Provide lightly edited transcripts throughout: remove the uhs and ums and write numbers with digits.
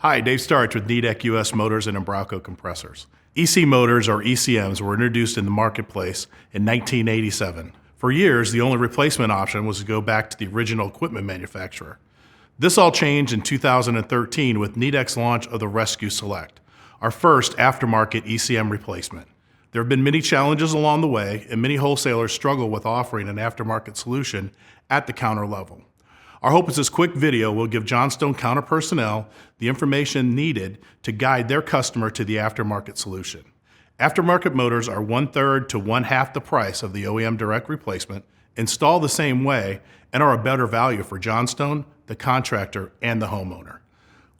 Hi, Dave Starch with Nidec US Motors and Embraco Compressors. EC motors, or ECMs, were introduced in the marketplace in 1987. For years, the only replacement option was to go back to the original equipment manufacturer. This all changed in 2013 with Nidec's launch of the Rescue Select, our first aftermarket ECM replacement. There have been many challenges along the way, and many wholesalers struggle with offering an aftermarket solution at the counter level. Our hope is this quick video will give Johnstone counter personnel the information needed to guide their customer to the aftermarket solution. Aftermarket motors are 1/3 to 1/2 the price of the OEM direct replacement, install the same way, and are a better value for Johnstone, the contractor, and the homeowner.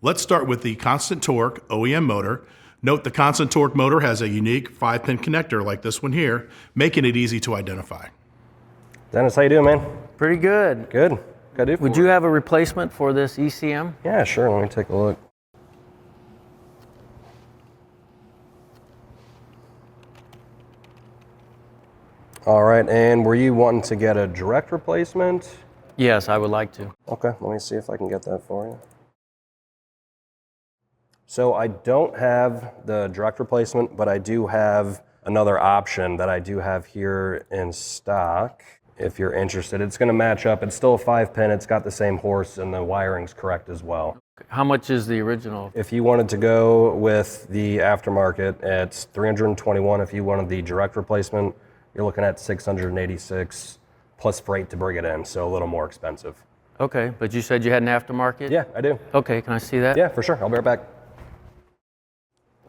Let's start with the Constant Torque OEM motor. Note the Constant Torque motor has a unique 5-pin connector like this one here, making it easy to identify. Dennis, how you doing, man? Pretty good. Good. Would you have a replacement for this ECM? Yeah, sure. Let me take a look. All right, and were you wanting to get a direct replacement? Yes, I would like to. Okay, let me see if I can get that for you. So I don't have the direct replacement, but I do have another option that I do have here in stock. If you're interested, it's going to match up. It's still a 5-pin. It's got the same horse, and the wiring's correct as well. How much is the original? If you wanted to go with the aftermarket, it's $321. If you wanted the direct replacement, you're looking at $686 plus freight to bring it in, so a little more expensive. Okay, but you said you had an aftermarket? Yeah, I do. Okay, can I see that? Yeah, for sure. I'll be right back.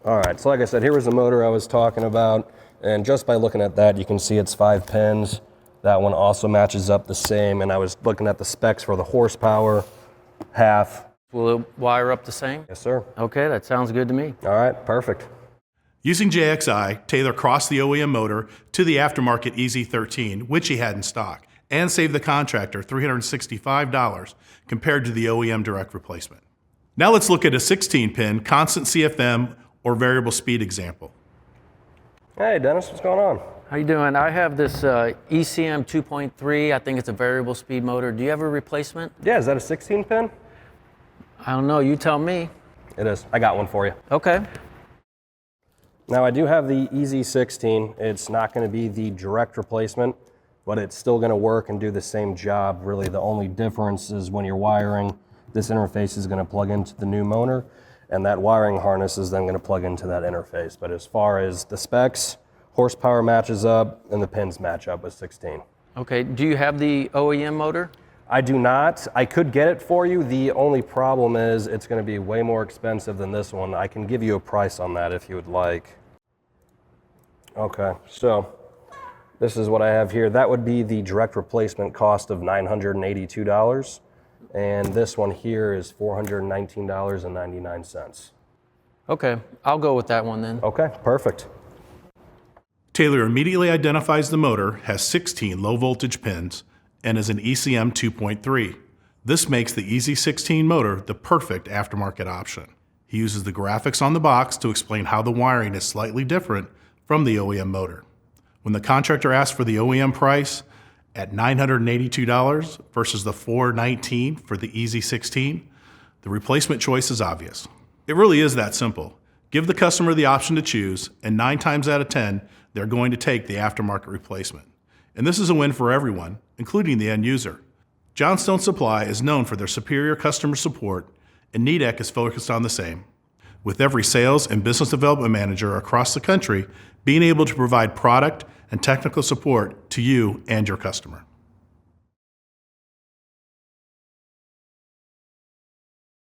All right, so like I said, here was the motor I was talking about, and just by looking at that, you can see it's 5 pins. That one also matches up the same, and I was looking at the specs for the horsepower, half. Will it wire up the same? Yes, sir. Okay, that sounds good to me. All right, perfect. Using JXI, Taylor crossed the OEM motor to the aftermarket EZ13, which he had in stock, and saved the contractor $365 compared to the OEM direct replacement. Now let's look at a 16-pin constant CFM or variable speed example. Hey, Dennis, what's going on? How you doing? I have this ECM 2.3. I think it's a variable speed motor. Do you have a replacement? Yeah, is that a 16-pin? I don't know. You tell me. It is. I got one for you. Okay. Now, I do have the EZ16. It's not going to be the direct replacement, but it's still going to work and do the same job. Really, the only difference is when you're wiring, this interface is going to plug into the new motor, and that wiring harness is then going to plug into that interface. But as far as the specs, horsepower matches up, and the pins match up with 16. Okay. Do you have the OEM motor? I do not. I could get it for you. The only problem is it's going to be way more expensive than this one. I can give you a price on that if you would like. Okay, so this is what I have here. That would be the direct replacement cost of $982, and this one here is $419.99. Okay, I'll go with that one then. Okay, perfect. Taylor immediately identifies the motor has 16 low voltage pins and is an ECM 2.3. This makes the EZ16 motor the perfect aftermarket option. He uses the graphics on the box to explain how the wiring is slightly different from the OEM motor. When the contractor asks for the OEM price at $982 versus the $419 for the EZ16, the replacement choice is obvious. It really is that simple. Give the customer the option to choose, and 9 times out of 10, they're going to take the aftermarket replacement. And this is a win for everyone, including the end user. Johnstone Supply is known for their superior customer support, and Nidec is focused on the same, with every sales and business development manager across the country being able to provide product and technical support to you and your customer.